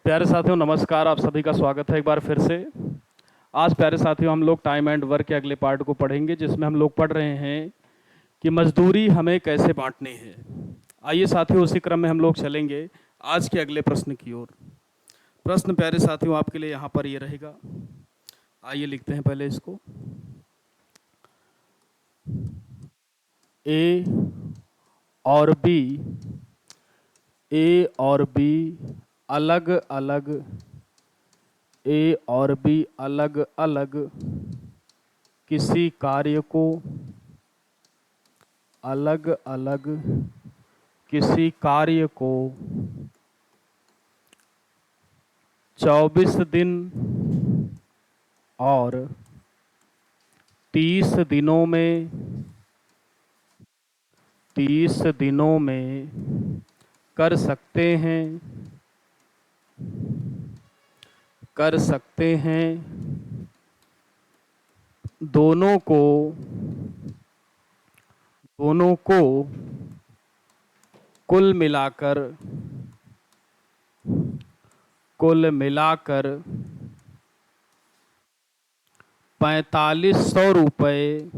प्यारे साथियों नमस्कार, आप सभी का स्वागत है एक बार फिर से। आज प्यारे साथियों हम लोग टाइम एंड वर्क के अगले पार्ट को पढ़ेंगे, जिसमें हम लोग पढ़ रहे हैं कि मजदूरी हमें कैसे बांटनी है। आइए साथियों, उसी क्रम में हम लोग चलेंगे आज के अगले प्रश्न की ओर। प्रश्न प्यारे साथियों आपके लिए यहाँ पर ये रहेगा। आइए लिखते हैं पहले इसको। ए और बी, ए और बी अलग अलग, ए और बी अलग अलग किसी कार्य को, अलग अलग किसी कार्य को 24 दिन और 30 दिनों में 30 दिनों में कर सकते हैं, कर सकते हैं। दोनों को कुल मिलाकर 4500 रुपये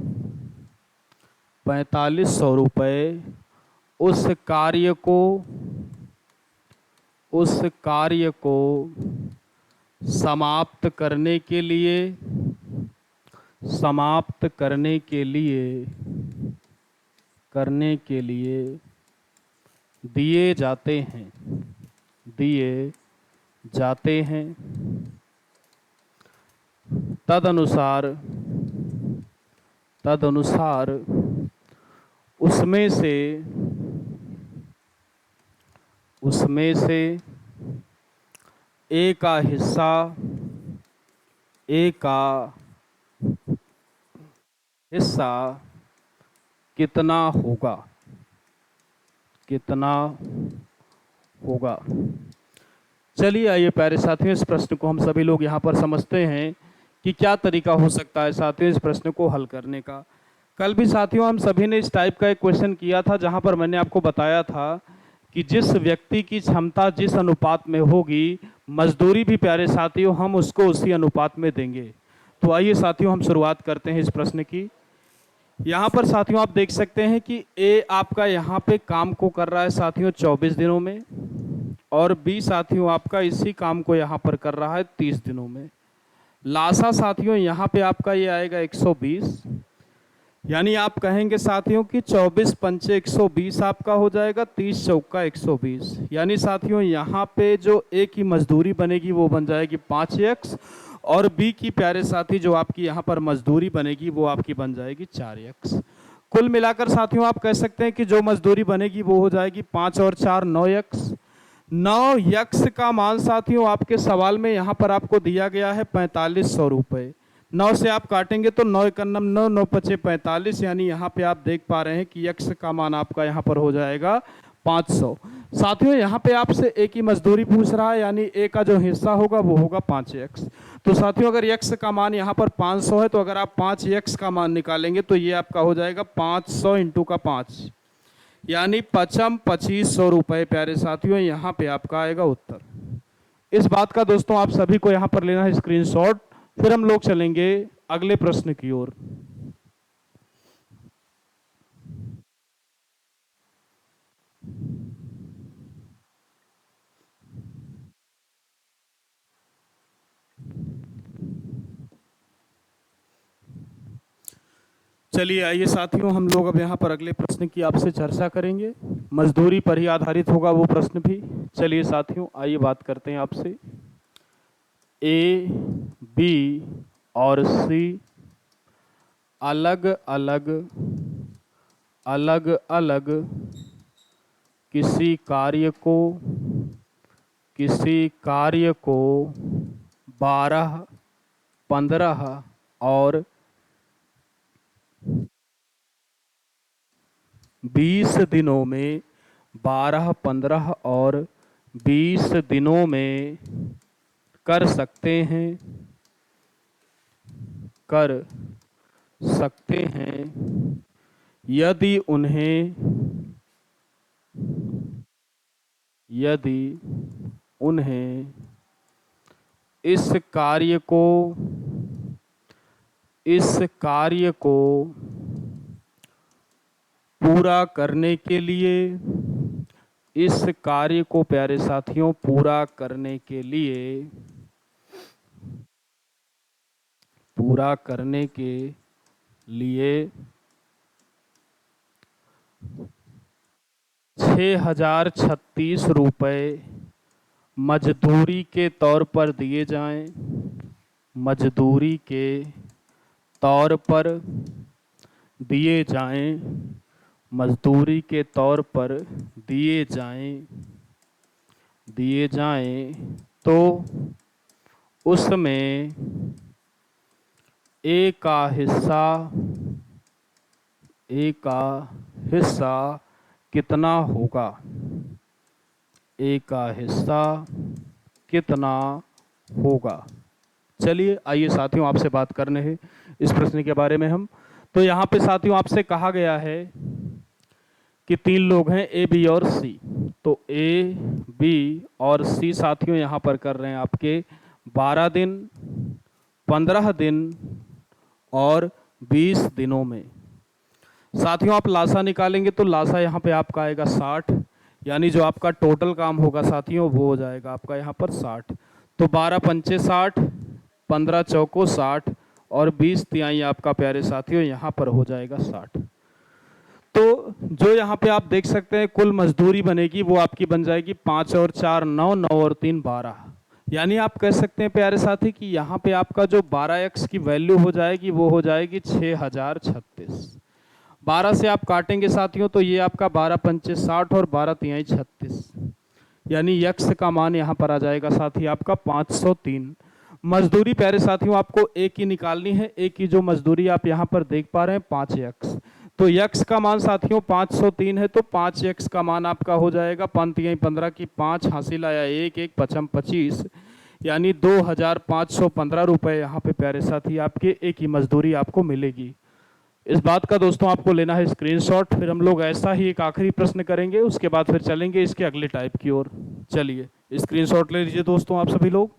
उस कार्य को समाप्त करने के लिए दिए जाते हैं। तदनुसार उसमें से ए का हिस्सा कितना होगा। चलिए आइए प्यारे साथियों, इस प्रश्न को हम सभी लोग यहाँ पर समझते हैं कि क्या तरीका हो सकता है साथियों इस प्रश्न को हल करने का। कल भी साथियों हम सभी ने इस टाइप का एक क्वेश्चन किया था, जहाँ पर मैंने आपको बताया था कि जिस व्यक्ति की क्षमता जिस अनुपात में होगी, मजदूरी भी प्यारे साथियों हम उसको उसी अनुपात में देंगे। तो आइए साथियों हम शुरुआत करते हैं इस प्रश्न की। यहाँ पर साथियों आप देख सकते हैं कि ए आपका यहाँ पे काम को कर रहा है साथियों 24 दिनों में, और बी साथियों आपका इसी काम को यहाँ पर कर रहा है 30 दिनों में। लासा साथियों यहाँ पे आपका ये आएगा 120, यानी आप कहेंगे साथियों कि 24 पंचे 120 आपका हो जाएगा 30 चौका 120। यानी साथियों यहाँ पे जो ए की मजदूरी बनेगी वो बन जाएगी 5x, और बी की प्यारे साथी जो आपकी यहाँ पर मजदूरी बनेगी वो आपकी बन जाएगी 4x। कुल मिलाकर साथियों आप कह सकते हैं कि जो मजदूरी बनेगी वो हो जाएगी 5 और 4 9x। 9x का मान साथियों आपके सवाल में यहाँ पर आपको दिया गया है 4500 रुपये। 9 से आप काटेंगे तो 9 का 9 9 पचे 45, यानी यहाँ पे आप देख पा रहे हैं कि x का मान आपका यहाँ पर हो जाएगा 500। साथियों यहाँ पे आपसे ए की मजदूरी पूछ रहा है, यानी ए का जो हिस्सा होगा वो होगा 5x। तो साथियों अगर x का मान यहाँ पर 500 है, तो अगर आप 5x का मान निकालेंगे तो ये आपका हो जाएगा 500 इंटू का 5, यानी 2500 रुपये प्यारे साथियों यहाँ पे आपका आएगा उत्तर। इस बात का दोस्तों आप सभी को यहाँ पर लेना है स्क्रीनशॉट। फिर हम लोग चलेंगे अगले प्रश्न की ओर। चलिए आइए साथियों, हम लोग अब यहाँ पर अगले प्रश्न की आपसे चर्चा करेंगे। मजदूरी पर ही आधारित होगा वो प्रश्न भी। चलिए साथियों आइए बात करते हैं आपसे। ए, बी और सी अलग अलग किसी कार्य को 12, 15 और 20 दिनों में 12, 15 और 20 दिनों में कर सकते हैं यदि उन्हें इस कार्य को पूरा करने के लिए, इस कार्य को प्यारे साथियों पूरा करने के लिए 6,036 रुपये मजदूरी के तौर पर दिए जाएं, मजदूरी के तौर पर दिए जाएं, मजदूरी के तौर पर दिए जाएं तो उसमें ए का हिस्सा कितना होगा, ए का हिस्सा कितना होगा। चलिए आइए साथियों आपसे बात करने हैं इस प्रश्न के बारे में हम। तो यहाँ पे साथियों आपसे कहा गया है कि 3 लोग हैं ए, बी और सी। तो ए, बी और सी साथियों यहाँ पर कर रहे हैं आपके 12 दिन, 15 दिन और 20 दिनों में। साथियों आप लासा निकालेंगे तो लासा यहाँ पे आपका आएगा 60, यानी जो आपका टोटल काम होगा साथियों वो हो जाएगा आपका यहाँ पर 60। तो 12 पंचे 60, 15 चौको 60 और 20 तिहाई आपका प्यारे साथियों यहाँ पर हो जाएगा 60। तो जो यहाँ पे आप देख सकते हैं कुल मजदूरी बनेगी वो आपकी बन जाएगी 5 और 4 9, 9 और 3 12। यानी आप कह सकते हैं प्यारे साथी कि यहाँ पे आपका जो 12x की वैल्यू हो जाएगी वो हो जाएगी 6,036। 12 से आप काटेंगे साथियों तो ये आपका 12 पंचे 60 और 12 तिहाई 36, यानी x का मान यहाँ पर आ जाएगा साथी आपका 503। मजदूरी प्यारे साथियों आपको ए की निकालनी है। ए की जो मजदूरी आप यहाँ पर देख पा रहे हैं 5x, तो x का मान साथियों 503 है, तो 5x का मान आपका हो जाएगा 5 तिहाई 15 की 5 हासिल आया 1, 1 पचम 25, यानी 2,515 रुपये यहाँ पे प्यारे साथी आपके ए की मजदूरी आपको मिलेगी। इस बात का दोस्तों आपको लेना है स्क्रीनशॉट। फिर हम लोग ऐसा ही एक आखिरी प्रश्न करेंगे, उसके बाद फिर चलेंगे इसके अगले टाइप की ओर। चलिए स्क्रीनशॉट ले लीजिए दोस्तों आप सभी लोग।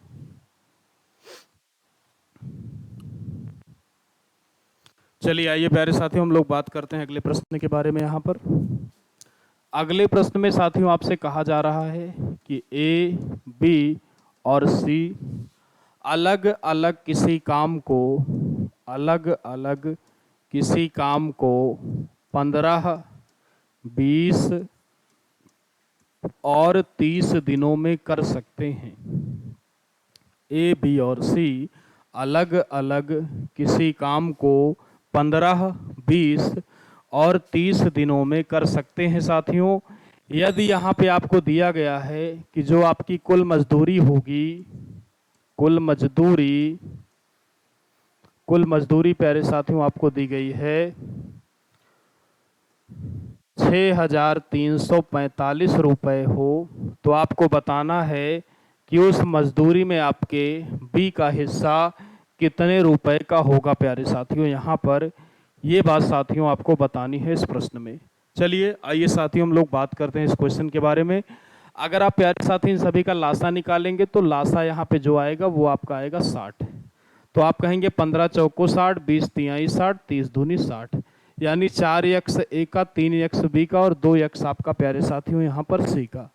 चलिए आइए प्यारे साथियों हम लोग बात करते हैं अगले प्रश्न के बारे में। यहाँ पर अगले प्रश्न में साथियों आपसे कहा जा रहा है कि ए, बी और सी अलग अलग किसी काम को 15, 20 और 30 दिनों में कर सकते हैं। ए, बी और सी अलग अलग किसी काम को 15, 20 और 30 दिनों में कर सकते हैं साथियों। यदि यहाँ पे आपको दिया गया है कि जो आपकी कुल मजदूरी होगी, कुल मजदूरी प्यारे साथियों आपको दी गई है 6,345 रुपये हो, तो आपको बताना है कि उस मजदूरी में आपके बी का हिस्सा कितने रुपए का होगा प्यारे साथियों। यहाँ पर ये बात साथियों आपको बतानी है इस प्रश्न में। चलिए आइए साथियों हम लोग बात करते हैं इस क्वेश्चन के बारे में। अगर आप प्यारे साथी इन सभी का लासा निकालेंगे तो लासा यहाँ पे जो आएगा वो आपका आएगा 60। तो आप कहेंगे 15 चौको 60, 20 तिहाई 60, 30 दूनी 60, यानी 4x ए का, 3x बी का और 2x आपका प्यारे साथियों यहाँ पर सी का।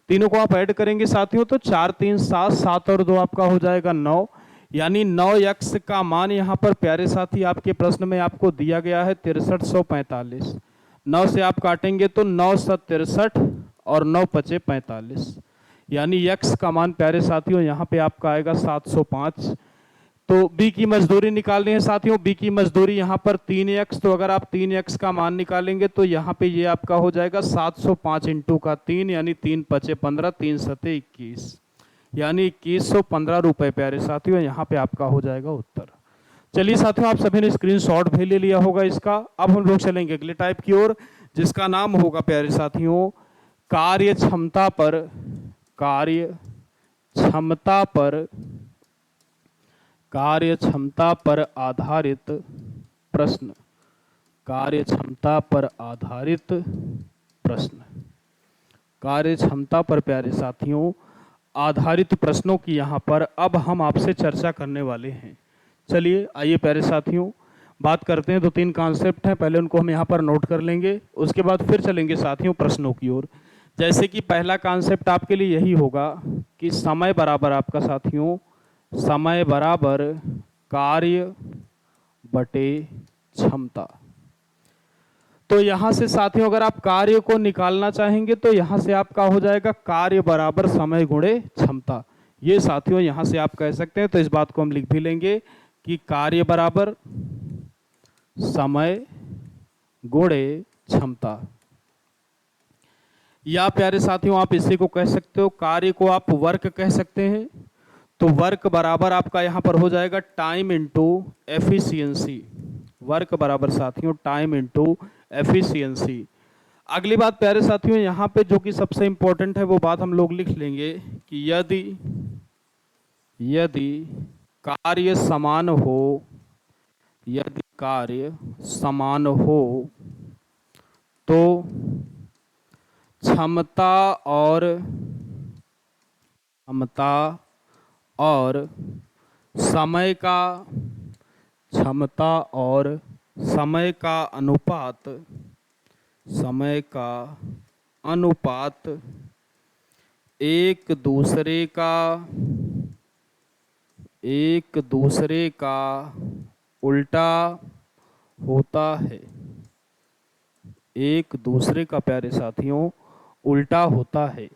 तीनों को आप ऐड करेंगे साथियों तो 4 3 7, 7 और 2 आपका हो जाएगा 9, यानी 9x का मान यहाँ पर प्यारे साथी आपके प्रश्न में आपको दिया गया है 6345। 9 से आप काटेंगे तो 9 7 63 और 9 पचे 45, यानी x का मान प्यारे साथियों यहाँ पे आपका आएगा 705। तो बी की मजदूरी निकालनी है साथियों। बी की मजदूरी यहाँ पर 3x, तो अगर आप 3x का मान निकालेंगे तो यहाँ पे ये आपका हो जाएगा 705 इंटू का 3, यानी 3 पचे 15, 3 सते 21, यानी 2115 रुपये प्यारे साथियों यहाँ पे आपका हो जाएगा उत्तर। चलिए साथियों आप सभी ने स्क्रीनशॉट भी ले लिया होगा इसका। अब हम लोग चलेंगे अगले टाइप की ओर, जिसका नाम होगा प्यारे साथियों कार्यक्षमता पर आधारित प्रश्न। कार्यक्षमता पर आधारित प्रश्न। कार्यक्षमता पर प्यारे साथियों आधारित प्रश्नों की यहाँ पर अब हम आपसे चर्चा करने वाले हैं। चलिए आइए प्यारे साथियों, बात करते हैं। 2-3 कॉन्सेप्ट हैं, पहले उनको हम यहाँ पर नोट कर लेंगे, उसके बाद फिर चलेंगे साथियों प्रश्नों की ओर। जैसे कि पहला कॉन्सेप्ट आपके लिए यही होगा कि समय बराबर आपका साथियों, समय बराबर कार्य बटे क्षमता। तो यहाँ से साथियों अगर आप कार्य को निकालना चाहेंगे तो यहाँ से आपका हो जाएगा कार्य बराबर समय गुणे क्षमता। ये साथियों यहाँ से आप कह सकते हैं, तो इस बात को हम लिख भी लेंगे कि कार्य बराबर समय गुणे क्षमता। या प्यारे साथियों आप इसी को कह सकते हो, कार्य को आप वर्क कह सकते हैं, तो वर्क बराबर आपका यहाँ पर हो जाएगा टाइम इंटू एफिशिएंसी। वर्क बराबर साथियों टाइम इंटू एफिशिएंसी। अगली बात प्यारे साथियों यहाँ पे जो कि सबसे इंपॉर्टेंट है वो बात हम लोग लिख लेंगे कि यदि कार्य समान हो, यदि कार्य समान हो तो क्षमता और समय का अनुपात एक दूसरे का उल्टा होता है। एक दूसरे का प्यारे साथियों उल्टा होता है।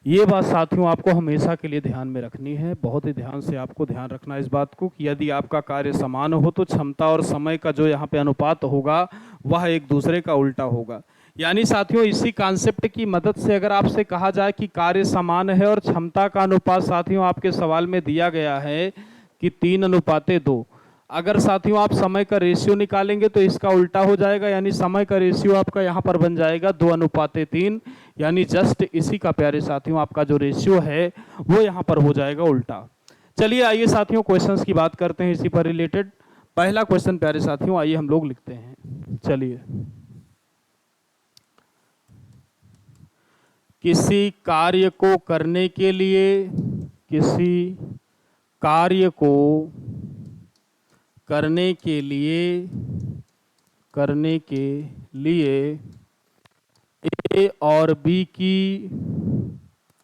ये बात साथियों आपको हमेशा के लिए ध्यान में रखनी है, बहुत ही ध्यान से आपको ध्यान रखना है इस बात को कि यदि आपका कार्य समान हो तो क्षमता और समय का जो यहाँ पे अनुपात होगा वह एक दूसरे का उल्टा होगा। यानी साथियों इसी कॉन्सेप्ट की मदद से अगर आपसे कहा जाए कि कार्य समान है और क्षमता का अनुपात साथियों आपके सवाल में दिया गया है कि 3:2, अगर साथियों आप समय का रेशियो निकालेंगे तो इसका उल्टा हो जाएगा, यानी समय का रेशियो आपका यहाँ पर बन जाएगा 2:3, यानी जस्ट इसी का प्यारे साथियों आपका जो रेशियो है वो यहाँ पर हो जाएगा उल्टा। चलिए आइए साथियों क्वेश्चंस की बात करते हैं इसी पर रिलेटेड। पहला क्वेश्चन प्यारे साथियों आइए हम लोग लिखते हैं। चलिए, किसी कार्य को करने के लिए ए और बी की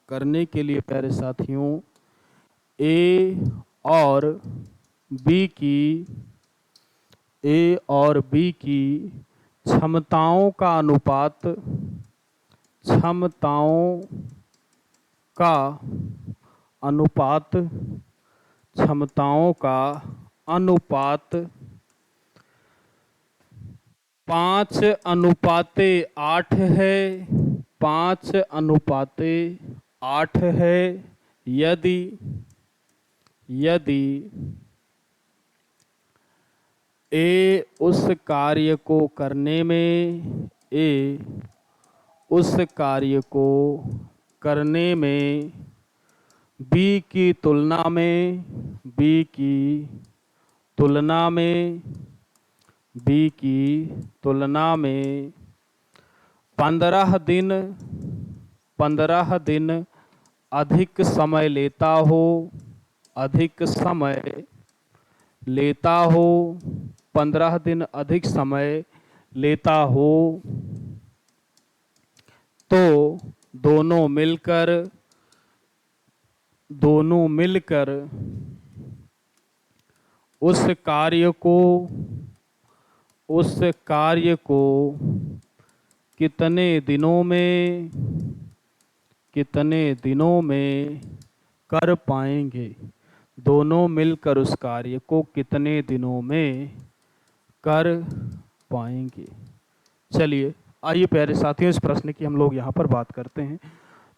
प्यारे साथियों ए और बी की क्षमताओं का अनुपात 5:8 है। 5:8 है यदि ए उस कार्य को करने में बी की तुलना में 15 दिन अधिक समय लेता हो 15 दिन अधिक समय लेता हो तो दोनों मिलकर उस कार्य को कितने दिनों में कर पाएंगे। दोनों मिलकर उस कार्य को कितने दिनों में कर पाएंगे। चलिए आइए प्यारे साथियों इस प्रश्न की हम लोग यहाँ पर बात करते हैं।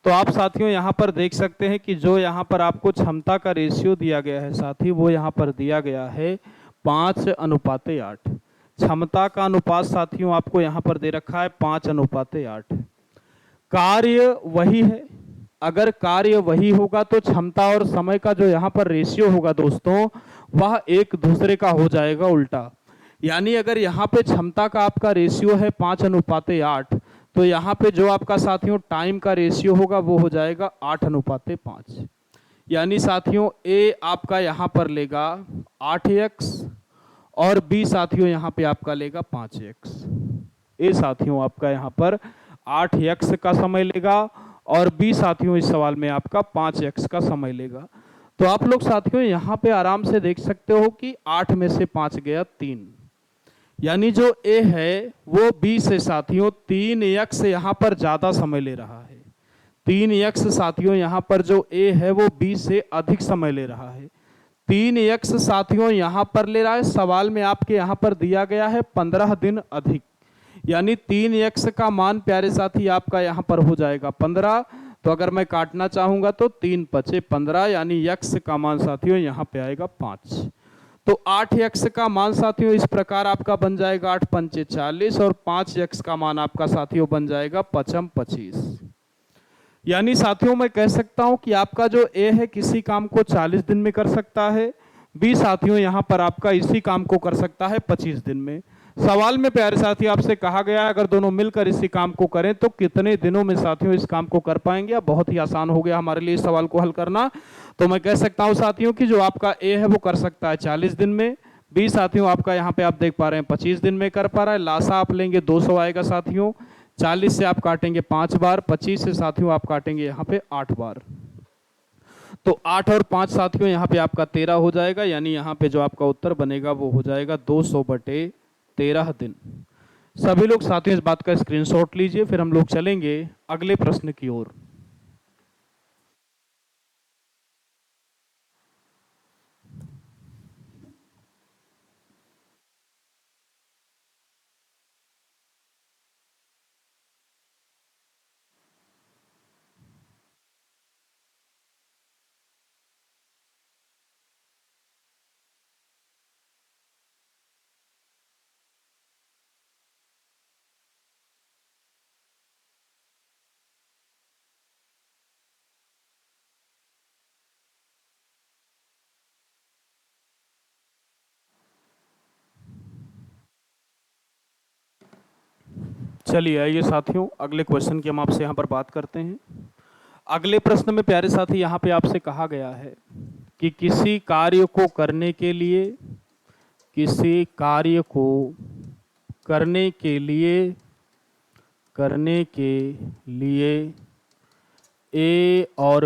तो आप साथियों यहाँ पर देख सकते हैं कि जो यहाँ पर आपको क्षमता का रेशियो दिया गया है साथी, वो यहाँ पर दिया गया है 5:8। क्षमता का अनुपात साथियों आपको यहाँ पर दे रखा है 5:8। कार्य वही है, अगर कार्य वही होगा तो क्षमता और समय का जो यहाँ पर रेशियो होगा दोस्तों वह एक दूसरे का हो जाएगा उल्टा। यानी अगर यहाँ पे क्षमता का आपका रेशियो है 5:8 तो यहाँ पे जो आपका साथियों टाइम का रेशियो होगा वो हो जाएगा 8:5। यानी साथियों ए आपका यहाँ पर लेगा 8x और बी साथियों यहाँ पे आपका लेगा 5x। ए साथियों आपका यहाँ पर 8x का समय लेगा और बी साथियों इस सवाल में आपका 5x का समय लेगा। तो आप लोग साथियों यहाँ पे आराम से देख सकते हो कि 8 में से 5 गया 3, यानी जो ए है वो बी से साथियों 3x यहाँ पर ज्यादा समय ले रहा है। 3x साथियों यहाँ पर जो ए है वो बी से अधिक समय ले रहा है। 3x साथियों यहाँ पर ले रहा है, सवाल में आपके यहाँ पर दिया गया है 15 दिन अधिक, यानी 3x का मान प्यारे साथी आपका यहाँ पर हो जाएगा 15। तो अगर मैं काटना चाहूंगा तो 3 पचे 15, यानी x का मान साथियों यहाँ पे आएगा 5। तो 8x का मान साथियों इस प्रकार आपका बन जाएगा 8 पंचे 40 और 5x का मान आपका साथियों बन जाएगा 5 25। यानी साथियों मैं कह सकता हूं कि आपका जो ए है किसी काम को 40 दिन में कर सकता है, बी साथियों यहां पर आपका इसी काम को कर सकता है 25 दिन में। सवाल में प्यारे साथी आपसे कहा गया है अगर दोनों मिलकर इसी काम को करें तो कितने दिनों में साथियों इस काम को कर पाएंगे। अब बहुत ही आसान हो गया हमारे लिए इस सवाल को हल करना। तो मैं कह सकता हूं साथियों कि जो आपका ए है वो कर सकता है 40 दिन में, बी साथियों आपका यहाँ पे आप देख पा रहे हैं 25 दिन में कर पा रहा है। लासा आप लेंगे 200 आएगा साथियों, 40 से आप काटेंगे 5 बार, 25 से साथियों आप काटेंगे यहाँ पे 8 बार। तो 8 और 5 साथियों यहाँ पे आपका 13 हो जाएगा, यानी यहाँ पे जो आपका उत्तर बनेगा वो हो जाएगा 200/13 दिन। सभी लोग साथियों इस बात का स्क्रीनशॉट लीजिए, फिर हम लोग चलेंगे अगले प्रश्न की ओर। चलिए आइए साथियों अगले क्वेश्चन की हम आपसे यहाँ पर बात करते हैं। अगले प्रश्न में प्यारे साथी यहाँ पे आपसे कहा गया है कि किसी कार्य को करने के लिए ए और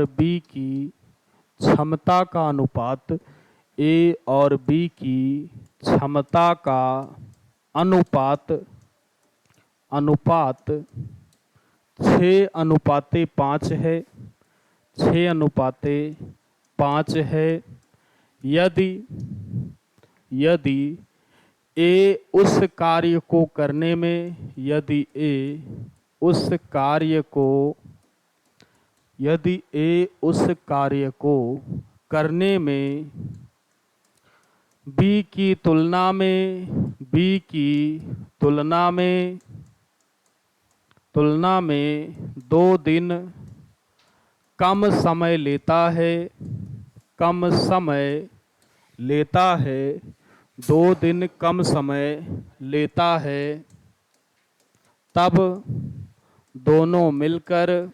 बी की क्षमता का अनुपात अनुपात 6:5 है, 6:5 है। यदि ए उस कार्य को करने में बी की तुलना में 2 दिन कम समय लेता है, 2 दिन कम समय लेता है, तब दोनों मिलकर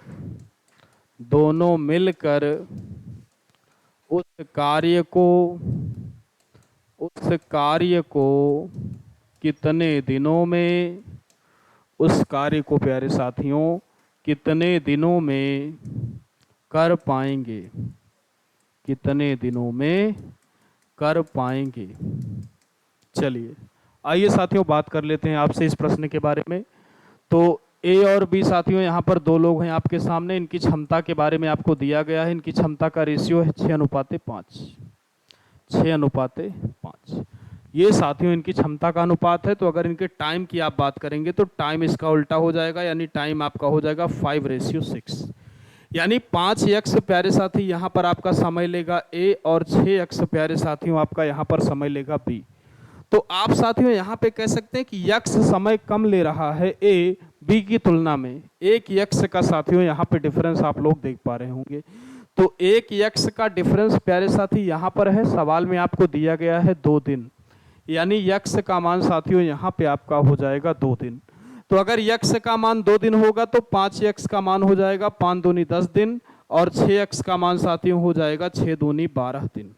उस कार्य को कितने दिनों में प्यारे साथियों कितने दिनों में कर पाएंगे। चलिए आइए साथियों बात कर लेते हैं आपसे इस प्रश्न के बारे में। तो ए और बी साथियों यहाँ पर 2 लोग हैं आपके सामने, इनकी क्षमता के बारे में आपको दिया गया है। इनकी क्षमता का रेशियो है 6:5। ये साथियों इनकी क्षमता का अनुपात है। तो अगर इनके टाइम की आप बात करेंगे तो टाइम इसका उल्टा हो जाएगा, यानी टाइम आपका हो जाएगा 5:6, यानी 5x प्यारे साथी यहाँ पर आपका समय लेगा ए और 6x प्यारे साथियों आपका यहाँ पर समय लेगा बी। तो आप साथियों यहाँ पे कह सकते हैं कि x समय कम ले रहा है ए बी की तुलना में। 1x का साथियों यहाँ पे डिफरेंस आप लोग देख पा रहे होंगे। तो 1x का डिफरेंस प्यारे साथी यहाँ पर है, सवाल में आपको दिया गया है 2 दिन, यानी यक्स का मान साथियों यहाँ पे आपका हो जाएगा 2 दिन। तो अगर यक्स का मान 2 दिन होगा तो 5 यक्स का मान हो जाएगा 5 दूनी 10 दिन, और 6 यक्स का मान साथियों हो जाएगा 6 दूनी 12 दिन।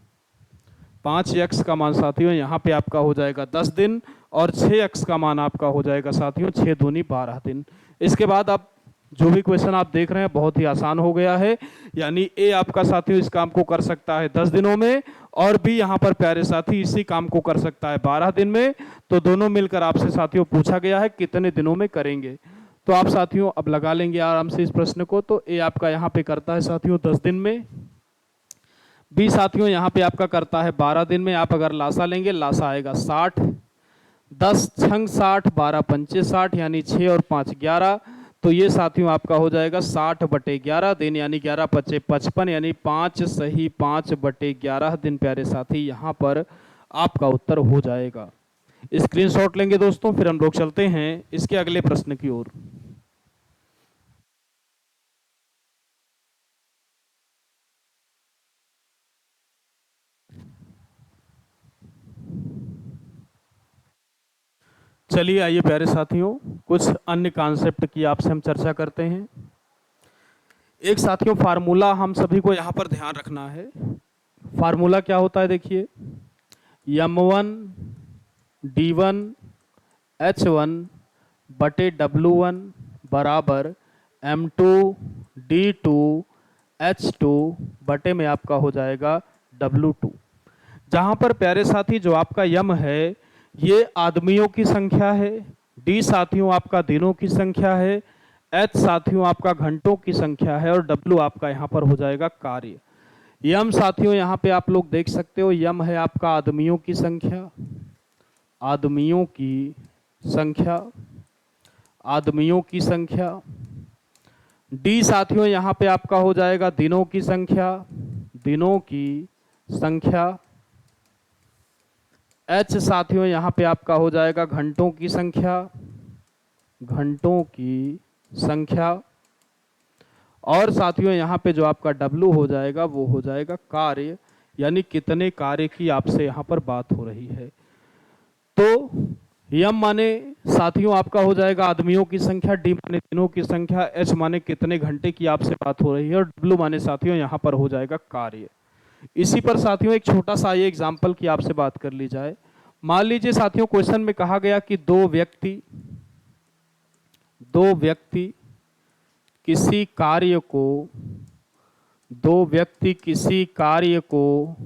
5 यक्स का मान साथियों यहाँ पे आपका हो जाएगा 10 दिन, और 6 यक्स का मान आपका हो जाएगा साथियों 6 दूनी 12 दिन। इसके बाद आप जो भी क्वेश्चन आप देख रहे हैं बहुत ही आसान हो गया है, यानी ए आपका साथियों इस काम को कर सकता है 10 दिनों में, और बी यहाँ पर प्यारे साथी इसी काम को कर सकता है 12 दिन में। तो दोनों मिलकर आपसे साथियों पूछा गया है कितने दिनों में करेंगे। तो आप साथियों अब लगा लेंगे आराम से इस प्रश्न को। तो ए आपका यहाँ पे करता है साथियों 10 दिन में, बी साथियों यहाँ पे आपका करता है 12 दिन में। आप अगर लासा लेंगे, लासा आएगा 60, 10 छंग 60, 12 पंचे 60, यानी 6 और 5 11। तो ये साथियों आपका हो जाएगा 60/11 दिन, यानी 11 पचे 55, यानी 5 सही 5/11 दिन प्यारे साथी यहाँ पर आपका उत्तर हो जाएगा। स्क्रीनशॉट लेंगे दोस्तों, फिर हम लोग चलते हैं इसके अगले प्रश्न की ओर। चलिए आइए प्यारे साथियों, कुछ अन्य कॉन्सेप्ट की आपसे हम चर्चा करते हैं। एक साथियों फार्मूला हम सभी को यहाँ पर ध्यान रखना है। फार्मूला क्या होता है देखिए, m1 d1 h1 बटे w1 बराबर m2 d2 h2 बटे में आपका हो जाएगा w2। जहाँ पर प्यारे साथी जो आपका यम है ये आदमियों की संख्या है, डी साथियों आपका दिनों की संख्या है, एच साथियों आपका घंटों की संख्या है, और डब्ल्यू आपका यहाँ पर हो जाएगा कार्य। यम साथियों यहाँ पे आप लोग देख सकते हो, यम है आपका आदमियों की संख्या, आदमियों की संख्या, आदमियों की संख्या। डी साथियों यहाँ पे आपका हो जाएगा दिनों की संख्या, दिनों की संख्या। एच साथियों यहाँ पे आपका हो जाएगा घंटों की संख्या, घंटों की संख्या। और साथियों यहाँ पे जो आपका W हो जाएगा वो हो जाएगा कार्य, यानी कितने कार्य की आपसे यहाँ पर बात हो रही है। तो यम माने साथियों आपका हो जाएगा आदमियों की संख्या, डी माने दिनों की संख्या, एच माने कितने घंटे की आपसे बात हो रही है, और W माने साथियों यहाँ पर हो जाएगा कार्य। इसी पर साथियों एक छोटा सा ये एग्जाम्पल की आपसे बात कर ली जाए। मान लीजिए साथियों क्वेश्चन में कहा गया कि दो व्यक्ति किसी कार्य को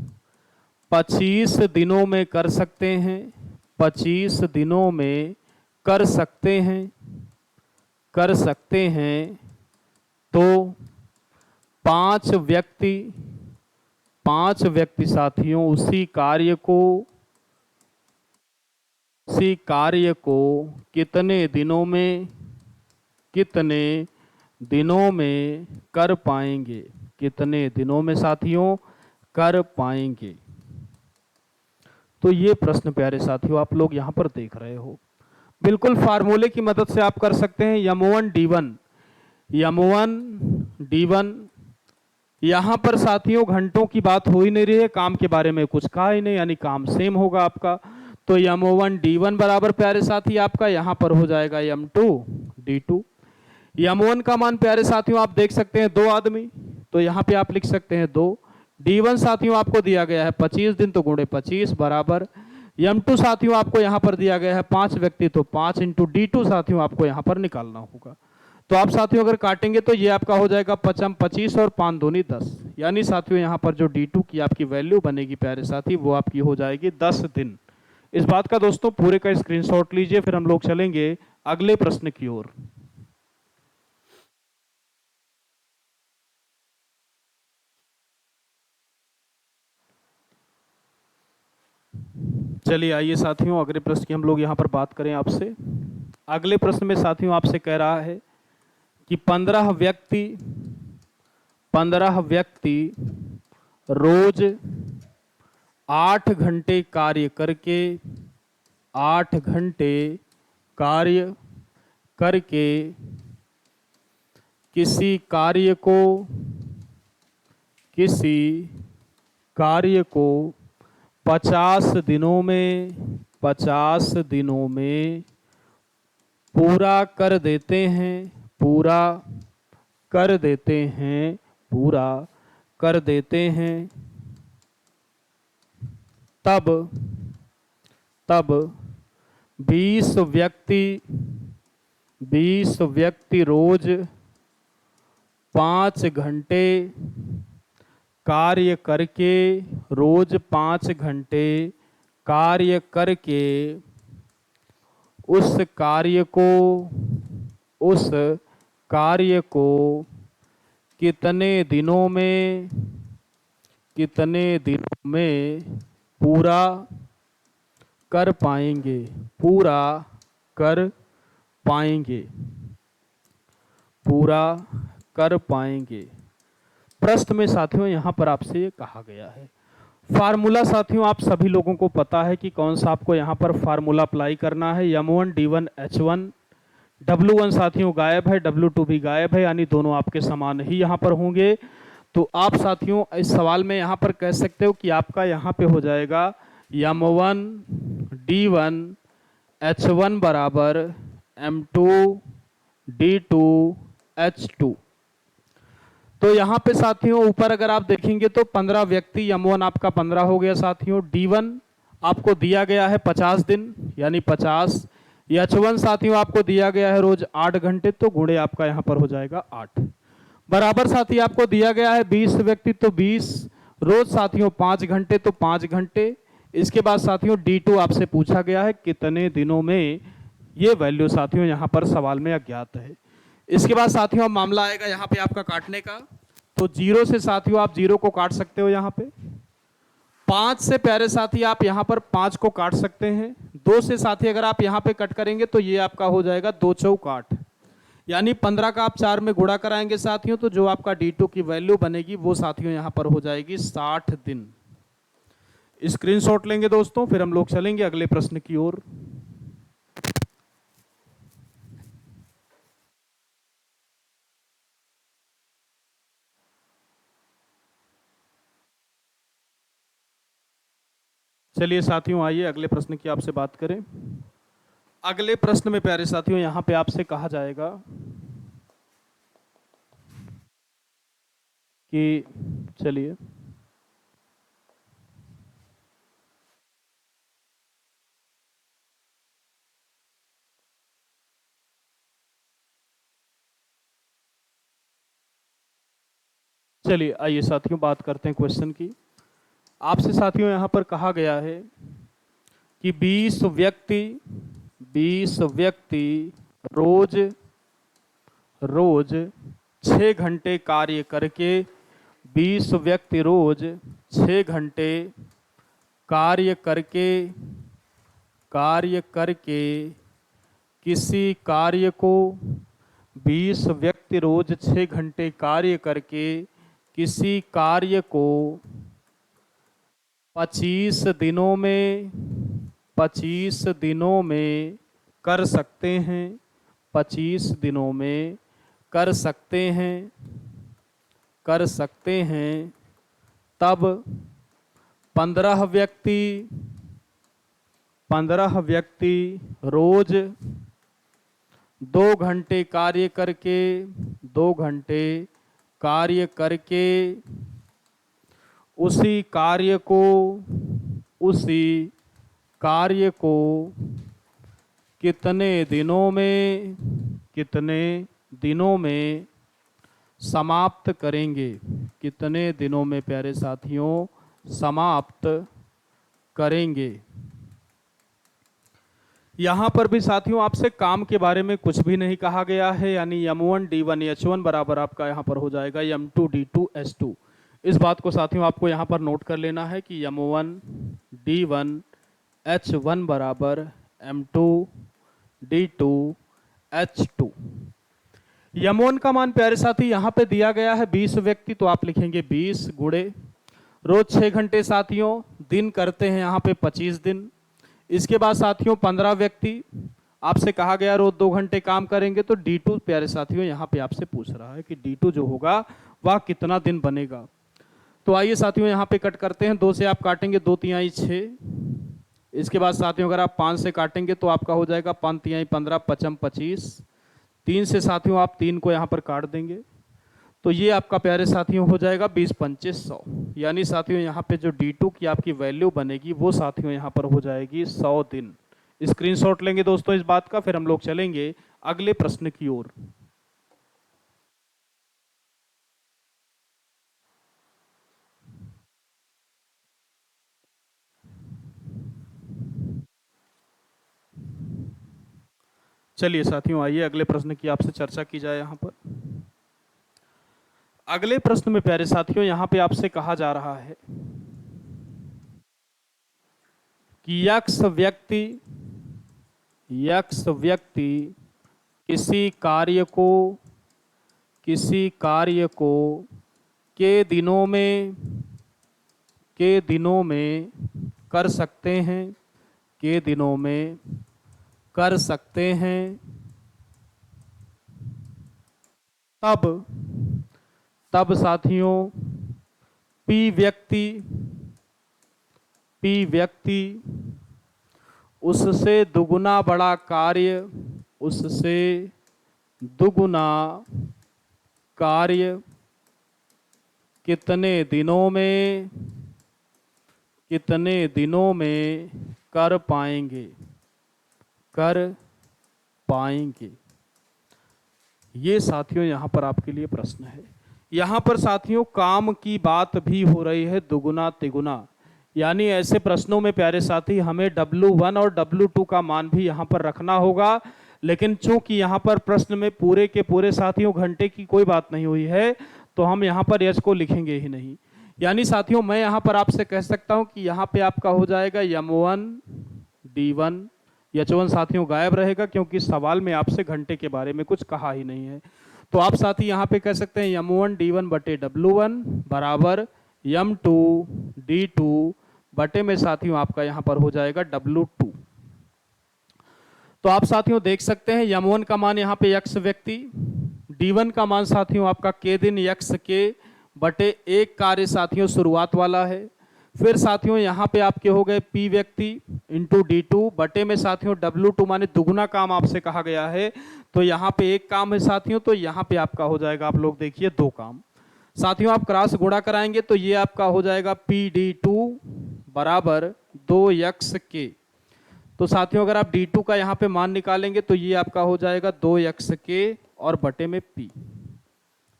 25 दिनों में कर सकते हैं, 25 दिनों में कर सकते हैं। तो पांच व्यक्ति साथियों उसी कार्य को कितने दिनों में कर पाएंगे, कितने दिनों में साथियों कर पाएंगे। तो ये प्रश्न प्यारे साथियों आप लोग यहाँ पर देख रहे हो, बिल्कुल फार्मूले की मदद से आप कर सकते हैं। m1 d1 यहाँ पर साथियों घंटों की बात हो ही नहीं रही है, काम के बारे में कुछ कहा ही नहीं, यानी काम सेम होगा आपका। तो m1 d1 बराबर प्यारे साथी आपका यहाँ पर हो जाएगा m2 d2। m1 का मान प्यारे साथियों आप देख सकते हैं 2 आदमी, तो यहाँ पे आप लिख सकते हैं 2। d1 साथियों आपको दिया गया है 25 दिन, तो गुणे 25 बराबर m2 साथियों आपको यहाँ पर दिया गया है 5 व्यक्ति, तो 5 इंटू d2 साथियों आपको यहाँ पर निकालना होगा। तो आप साथियों अगर काटेंगे तो ये आपका हो जाएगा 25 और 5 दूनी 10, यानी साथियों यहाँ पर जो d2 की आपकी वैल्यू बनेगी प्यारे साथी वो आपकी हो जाएगी 10 दिन। इस बात का दोस्तों पूरे का स्क्रीनशॉट लीजिए, फिर हम लोग चलेंगे अगले प्रश्न की ओर। चलिए आइए साथियों अगले प्रश्न की हम लोग यहाँ पर बात करें आपसे। अगले प्रश्न में साथियों आपसे कह रहा है कि 15 व्यक्ति रोज 8 घंटे कार्य करके किसी कार्य को 50 50 दिनों में पूरा कर देते हैं, पूरा कर देते हैं, पूरा कर देते हैं, तब तब 20 व्यक्ति रोज 5 घंटे कार्य करके, रोज 5 घंटे कार्य करके उस कार्य को कितने दिनों में पूरा कर पाएंगे, पूरा कर पाएंगे, पूरा कर पाएंगे। प्रश्न में साथियों यहाँ पर आपसे ये कहा गया है। फार्मूला साथियों आप सभी लोगों को पता है कि कौन सा आपको यहाँ पर फार्मूला अप्लाई करना है। M1 D1 H1, W1 साथियों गायब है, W2 भी गायब है, यानी दोनों आपके समान ही यहाँ पर होंगे। तो आप साथियों इस सवाल में यहाँ पर कह सकते हो कि आपका यहाँ पे हो जाएगा M1 D1 H1 बराबर M2 D2 H2। तो यहाँ पे साथियों ऊपर अगर आप देखेंगे तो 15 व्यक्ति, M1 आपका 15 हो गया साथियों, D1 आपको दिया गया है 50 दिन यानी 50, H1 साथियों आपको दिया गया है रोज 8 घंटे, तो गुणे आपका यहाँ पर हो जाएगा 8, बराबर साथी आपको दिया गया है 20 व्यक्ति, तो 20 रोज साथियों 5 घंटे, तो 5 घंटे। इसके बाद साथियों D2 आपसे पूछा गया है कितने दिनों में, ये वैल्यू साथियों यहाँ पर सवाल में अज्ञात है। इसके बाद साथियों मामला आएगा यहाँ पे आपका काटने का, तो 0 से साथियों आप 0 को काट सकते हो यहाँ पे, 5 से प्यारे साथी आप यहाँ पर 5 को काट सकते हैं, 2 से साथी अगर आप यहाँ पे कट करेंगे तो ये आपका हो जाएगा 2 चौक 8, यानी 15 का आप 4 में गुणा कराएंगे साथियों, तो जो आपका D2 की वैल्यू बनेगी वो साथियों यहाँ पर हो जाएगी 60 दिन। स्क्रीनशॉट लेंगे दोस्तों, फिर हम लोग चलेंगे अगले प्रश्न की ओर। चलिए साथियों आइए अगले प्रश्न की आपसे बात करें। अगले प्रश्न में प्यारे साथियों यहाँ पे आपसे कहा जाएगा कि चलिए आइए साथियों बात करते हैं क्वेश्चन की। आपसे साथियों यहाँ पर कहा गया है कि 20 व्यक्ति रोज 6 घंटे कार्य करके, 20 व्यक्ति रोज 6 घंटे कार्य करके किसी कार्य को, 20 व्यक्ति रोज 6 घंटे कार्य करके किसी कार्य को 25 दिनों में कर सकते हैं, 25 दिनों में कर सकते हैं, तब 15 व्यक्ति रोज 2 घंटे कार्य करके उसी कार्य को कितने दिनों में समाप्त करेंगे, कितने दिनों में प्यारे साथियों समाप्त करेंगे। यहाँ पर भी साथियों आपसे काम के बारे में कुछ भी नहीं कहा गया है, यानी M1 D1 H1 बराबर आपका यहाँ पर हो जाएगा M2 D2 H2। इस बात को साथियों आपको यहाँ पर नोट कर लेना है कि M1 D1 H1 बराबर M2 D2 H2। M1 का मान प्यारे साथी यहाँ पे दिया गया है 20 व्यक्ति, तो आप लिखेंगे 20 गुणे रोज 6 घंटे साथियों, दिन करते हैं यहाँ पे 25 दिन। इसके बाद साथियों 15 व्यक्ति आपसे कहा गया रोज 2 घंटे काम करेंगे, तो D2 प्यारे साथियों यहाँ पे आपसे पूछ रहा है कि D2 जो होगा वह कितना दिन बनेगा। तो आइए साथियों यहाँ पे कट करते हैं, 2 से आप काटेंगे 2 तिहाई 6, इसके बाद साथियों अगर आप 5 से काटेंगे तो आपका हो जाएगा 5 तिहाई 15, पचम 25। 3 से साथियों आप 3 को यहाँ पर काट देंगे तो ये आपका प्यारे साथियों हो जाएगा 20 25 100। यानी साथियों यहाँ पे जो D2 की आपकी वैल्यू बनेगी वो साथियों यहाँ पर हो जाएगी 100 दिन। स्क्रीनशॉट लेंगे दोस्तों इस बात का, फिर हम लोग चलेंगे अगले प्रश्न की ओर। चलिए साथियों आइए अगले प्रश्न की आपसे चर्चा की जाए। यहाँ पर अगले प्रश्न में प्यारे साथियों यहाँ पे आपसे कहा जा रहा है कि यक्ष व्यक्ति किसी कार्य को के दिनों में कर सकते हैं तब साथियों P व्यक्ति उससे दुगुना कार्य कितने दिनों में कर पाएंगे। ये साथियों यहाँ पर आपके लिए प्रश्न है। यहाँ पर साथियों काम की बात भी हो रही है दुगुना तिगुना, यानी ऐसे प्रश्नों में प्यारे साथी हमें W1 और W2 का मान भी यहाँ पर रखना होगा। लेकिन चूंकि यहाँ पर प्रश्न में पूरे के पूरे साथियों घंटे की कोई बात नहीं हुई है तो हम यहाँ पर एच को लिखेंगे ही नहीं। यानी साथियों मैं यहाँ पर आपसे कह सकता हूँ कि यहाँ पे आपका हो जाएगा M1 D1। H1 साथियों गायब रहेगा क्योंकि सवाल में आपसे घंटे के बारे में कुछ कहा ही नहीं है। तो आप साथी यहाँ पे कह सकते हैं M1 D1 बटे W1 बराबर M2 D2 बटे में साथियों आपका यहाँ पर हो जाएगा W2। तो आप साथियों देख सकते हैं M1 का मान यहाँ पे यक्ष व्यक्ति, D1 का मान साथियों आपका के दिन यक्ष के बटे एक कार्य साथियों शुरुआत वाला है। फिर साथियों यहाँ पे आपके हो गए P व्यक्ति इंटू D2 बटे में साथियों W2 माने दुगुना काम आपसे कहा गया है। तो यहाँ पे एक काम है साथियों, तो यहाँ पे आपका हो जाएगा आप लोग देखिए 2 काम। साथियों आप क्रॉस गुणा कराएंगे तो ये आपका हो जाएगा PD2 बराबर 2x। तो साथियों अगर आप D2 का यहाँ पे मान निकालेंगे तो ये आपका हो जाएगा 2x और बटे में P,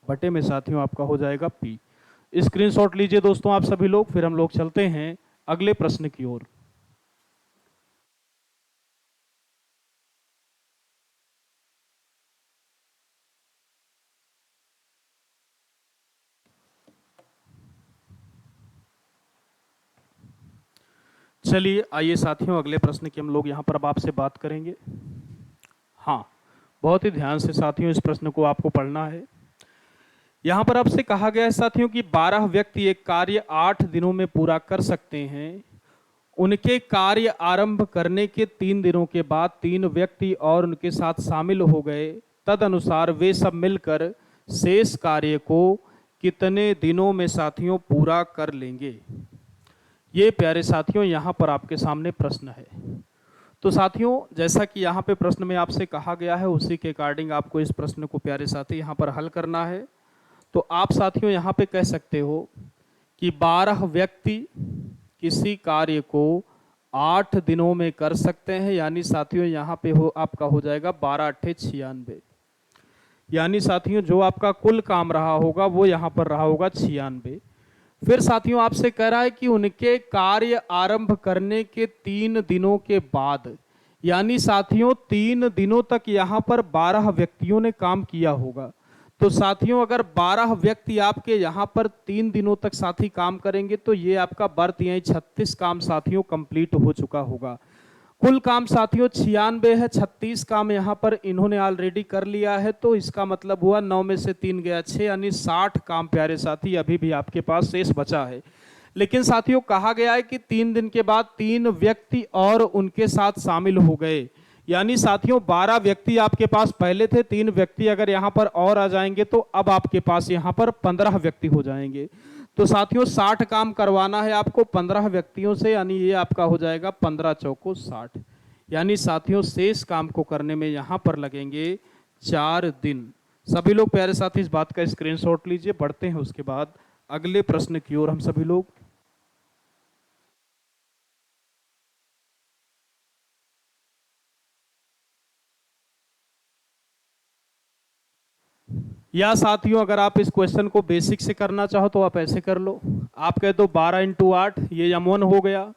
बटे में साथियों आपका हो जाएगा P। स्क्रीनशॉट लीजिए दोस्तों आप सभी लोग, फिर हम लोग चलते हैं अगले प्रश्न की ओर। चलिए आइए साथियों अगले प्रश्न की हम लोग यहाँ पर अब आपसे बात करेंगे। हाँ बहुत ही ध्यान से साथियों इस प्रश्न को आपको पढ़ना है। यहाँ पर आपसे कहा गया है साथियों कि 12 व्यक्ति एक कार्य 8 दिनों में पूरा कर सकते हैं। उनके कार्य आरंभ करने के 3 दिनों के बाद 3 व्यक्ति और उनके साथ शामिल हो गए। तदनुसार वे सब मिलकर शेष कार्य को कितने दिनों में साथियों पूरा कर लेंगे। ये प्यारे साथियों यहाँ पर आपके सामने प्रश्न है। तो साथियों जैसा कि यहाँ पे प्रश्न में आपसे कहा गया है उसी के अकॉर्डिंग आपको इस प्रश्न को प्यारे साथी यहाँ पर हल करना है। तो आप साथियों यहाँ पे कह सकते हो कि 12 व्यक्ति किसी कार्य को 8 दिनों में कर सकते हैं। यानी साथियों यहाँ पे हो आपका हो जाएगा 12 8 96। यानी साथियों जो आपका कुल काम रहा होगा वो यहाँ पर रहा होगा 96। फिर साथियों आपसे कह रहा है कि उनके कार्य आरंभ करने के 3 दिनों के बाद, यानी साथियों 3 दिनों तक यहाँ पर 12 व्यक्तियों ने काम किया होगा। तो साथियों अगर 12 व्यक्ति आपके यहाँ पर 3 दिनों तक साथी काम करेंगे तो ये आपका बर्थ यहाँ 36 काम साथियों कंप्लीट हो चुका होगा। कुल काम साथियों 96 है, 36 काम यहाँ पर इन्होंने ऑलरेडी कर लिया है। तो इसका मतलब हुआ 9 में से 3 गया 6, यानी 60 काम प्यारे साथी अभी भी आपके पास शेष बचा है। लेकिन साथियों कहा गया है कि 3 दिन के बाद 3 व्यक्ति और उनके साथ शामिल हो गए। यानी साथियों 12 व्यक्ति आपके पास पहले थे, 3 व्यक्ति अगर यहाँ पर और आ जाएंगे तो अब आपके पास यहाँ पर 15 व्यक्ति हो जाएंगे। तो साथियों 60 काम करवाना है आपको 15 व्यक्तियों से, यानी ये आपका हो जाएगा 15 चौको 60। यानी साथियों शेष काम को करने में यहाँ पर लगेंगे 4 दिन। सभी लोग प्यारे साथी इस बात का स्क्रीनशॉट लीजिए। बढ़ते हैं उसके बाद अगले प्रश्न की ओर हम सभी लोग। या साथियों अगर आप इस क्वेश्चन को बेसिक से करना चाहो तो आप ऐसे कर लो। आप कह दो 12 इंटू 8, ये यम1 हो गया।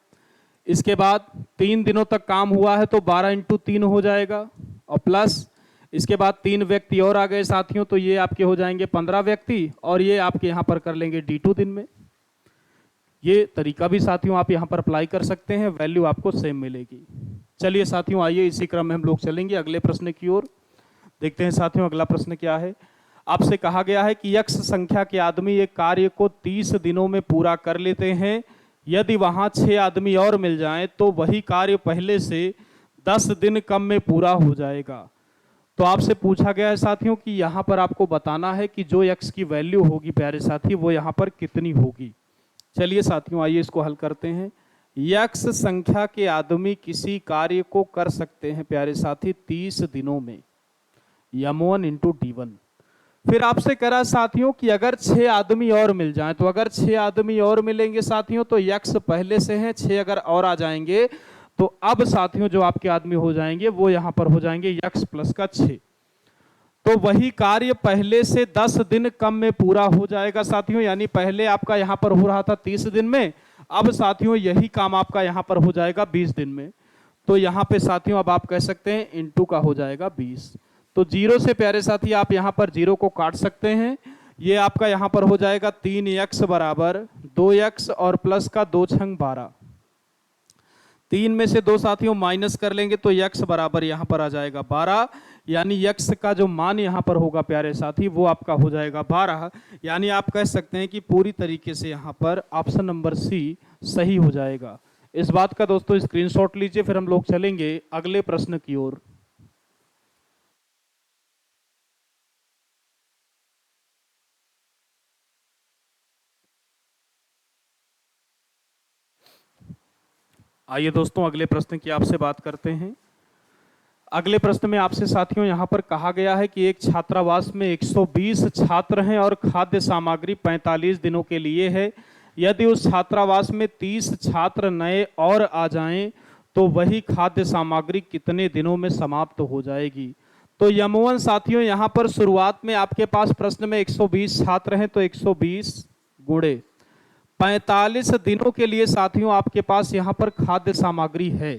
इसके बाद 3 दिनों तक काम हुआ है तो 12 इंटू 3 हो जाएगा, और प्लस इसके बाद 3 व्यक्ति और आ गए साथियों, तो ये आपके हो जाएंगे 15 व्यक्ति, और ये आपके यहाँ पर कर लेंगे D2 दिन में। ये तरीका भी साथियों आप यहाँ पर अप्लाई कर सकते हैं, वैल्यू आपको सेम मिलेगी। चलिए साथियों आइए इसी क्रम में हम लोग चलेंगे अगले प्रश्न की ओर। देखते हैं साथियों अगला प्रश्न क्या है। आपसे कहा गया है कि x संख्या के आदमी एक कार्य को 30 दिनों में पूरा कर लेते हैं। यदि वहां 6 आदमी और मिल जाएं तो वही कार्य पहले से 10 दिन कम में पूरा हो जाएगा। तो आपसे पूछा गया है साथियों कि यहाँ पर आपको बताना है कि जो x की वैल्यू होगी प्यारे साथी वो यहाँ पर कितनी होगी। चलिए साथियों आइए इसको हल करते हैं। x संख्या के आदमी किसी कार्य को कर सकते हैं प्यारे साथी 30 दिनों में, m1 इंटू D1। फिर आपसे करा साथियों कि अगर 6 आदमी और मिल जाएं, तो अगर 6 आदमी और मिलेंगे साथियों तो x पहले से हैं, 6 अगर और आ जाएंगे तो अब साथियों जो आपके आदमी हो जाएंगे वो यहां पर हो जाएंगे x प्लस का 6। तो वही कार्य पहले से 10 दिन कम में पूरा हो जाएगा साथियों। यानी पहले आपका यहां पर हो रहा था 30 दिन में, अब साथियों यही काम आपका यहां पर हो जाएगा 20 दिन में। तो यहां पे साथियों अब आप कह सकते हैं इंटू का हो जाएगा 20। तो 0 से प्यारे साथी आप यहां पर 0 को काट सकते हैं। ये आपका यहां पर हो जाएगा 3x बराबर 2x और प्लस का 2 छंग 12। 3 में से 2 साथियों माइनस कर लेंगे तो x बराबर यहां पर आ जाएगा 12। यानी x का जो मान यहां पर होगा प्यारे साथी वो आपका हो जाएगा 12। यानी आप कह सकते हैं कि पूरी तरीके से यहां पर ऑप्शन नंबर सी सही हो जाएगा। इस बात का दोस्तों स्क्रीनशॉट लीजिए, फिर हम लोग चलेंगे अगले प्रश्न की ओर। आइए दोस्तों अगले प्रश्न की आपसे बात करते हैं। अगले प्रश्न में आपसे साथियों यहां पर कहा गया है कि एक छात्रावास में 120 छात्र हैं और खाद्य सामग्री 45 दिनों के लिए है। यदि उस छात्रावास में 30 छात्र नए और आ जाएं तो वही खाद्य सामग्री कितने दिनों में समाप्त हो जाएगी। तो यम1 साथियों यहां पर शुरुआत में आपके पास प्रश्न में 120 छात्र हैं तो 120 गुणे 45 दिनों के लिए साथियों आपके पास यहां पर खाद्य सामग्री है।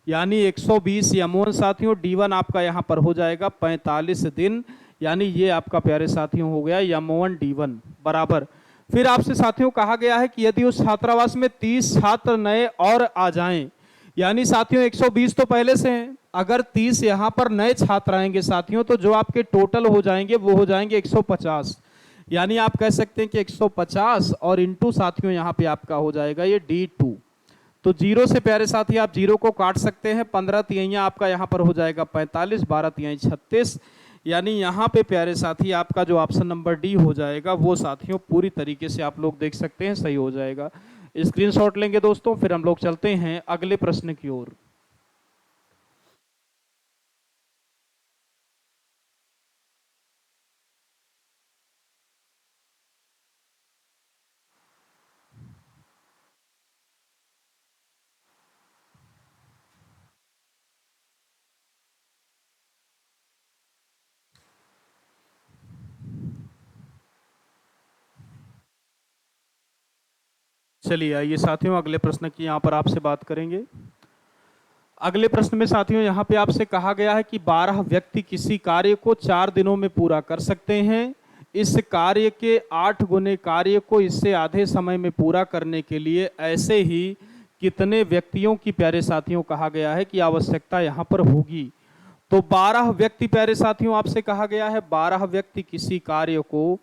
यानी 120 यम1 साथियों D1 आपका यहां पर हो जाएगा 45 दिन। यानी ये आपका प्यारे साथियों हो गया यम1 D1 बराबर। फिर आपसे साथियों कहा गया है कि यदि उस छात्रावास में 30 छात्र नए और आ जाएं, यानी साथियों 120 तो पहले से हैं, अगर 30 यहां पर नए छात्र आएंगे साथियों तो जो आपके टोटल हो जाएंगे वो हो जाएंगे 150। यानी आप कह सकते हैं कि 150 और इंटू साथियों यहाँ पे आपका हो जाएगा ये D2। तो 0 से प्यारे साथी आप 0 को काट सकते हैं। 15 तिहाइयाँ आपका यहाँ पर हो जाएगा 45, 12 तिहाई 36। यानी यहाँ पे प्यारे साथी आपका जो ऑप्शन नंबर डी हो जाएगा वो साथियों पूरी तरीके से आप लोग देख सकते हैं सही हो जाएगा। स्क्रीनशॉट लेंगे दोस्तों, फिर हम लोग चलते हैं अगले प्रश्न की ओर। चलिए आइए साथियों अगले प्रश्न की यहाँ पर आपसे बात करेंगे। अगले प्रश्न में साथियों यहाँ पे आपसे कहा गया है कि 12 व्यक्ति किसी कार्य को 4 दिनों में पूरा कर सकते हैं। इस कार्य के 8 गुने कार्य को इससे आधे समय में पूरा करने के लिए ऐसे ही कितने व्यक्तियों की प्यारे साथियों कहा गया है कि आवश्यकता यहाँ पर होगी। तो 12 व्यक्ति प्यारे साथियों आपसे कहा गया है 12 व्यक्ति किसी कार्य को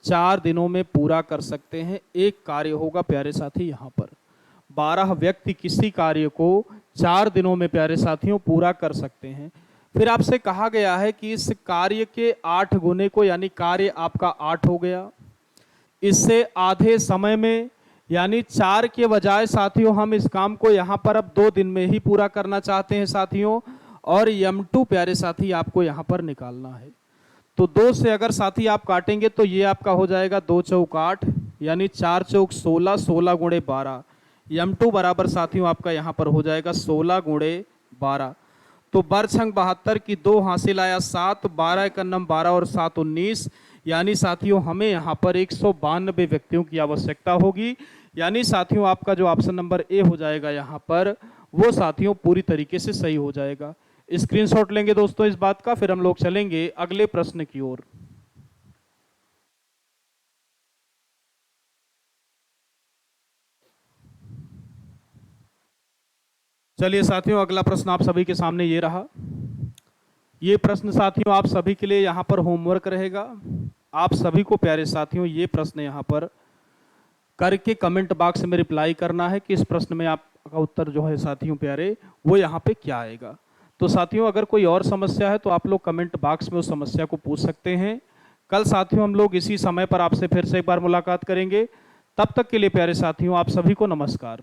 4 दिनों में पूरा कर सकते हैं। एक कार्य होगा प्यारे साथी यहाँ पर 12 व्यक्ति किसी कार्य को 4 दिनों में प्यारे साथियों पूरा कर सकते हैं। फिर आपसे कहा गया है कि इस कार्य के 8 गुने को, यानी कार्य आपका 8 हो गया, इससे आधे समय में, यानी 4 के बजाय साथियों हम इस काम को यहाँ पर अब 2 दिन में ही पूरा करना चाहते हैं साथियों। और M2 प्यारे साथी आपको यहाँ पर निकालना है। तो 2 से अगर साथी आप काटेंगे तो ये आपका हो जाएगा 2 चौक 8, यानी 4 चौक 16, 16 गुणे 12। M2 बराबर साथियों आपका यहाँ पर हो जाएगा 16 गुणे 12। तो बरछंग 72 की 2 हासिल आया 7, 12 एक अन्नम 12 और 7 19, यानी साथियों हमें यहाँ पर 192 व्यक्तियों की आवश्यकता होगी। यानी साथियों आपका जो ऑप्शन नंबर ए हो जाएगा यहाँ पर, वो साथियों पूरी तरीके से सही हो जाएगा। स्क्रीनशॉट लेंगे दोस्तों इस बात का, फिर हम लोग चलेंगे अगले प्रश्न की ओर। चलिए साथियों, अगला प्रश्न आप सभी के सामने ये रहा। ये प्रश्न साथियों आप सभी के लिए यहाँ पर होमवर्क रहेगा। आप सभी को प्यारे साथियों ये प्रश्न यहाँ पर करके कमेंट बॉक्स में रिप्लाई करना है कि इस प्रश्न में आपका उत्तर जो है साथियों प्यारे वो यहाँ पे क्या आएगा। तो साथियों अगर कोई और समस्या है तो आप लोग कमेंट बॉक्स में उस समस्या को पूछ सकते हैं। कल साथियों हम लोग इसी समय पर आपसे फिर से एक बार मुलाकात करेंगे। तब तक के लिए प्यारे साथियों आप सभी को नमस्कार।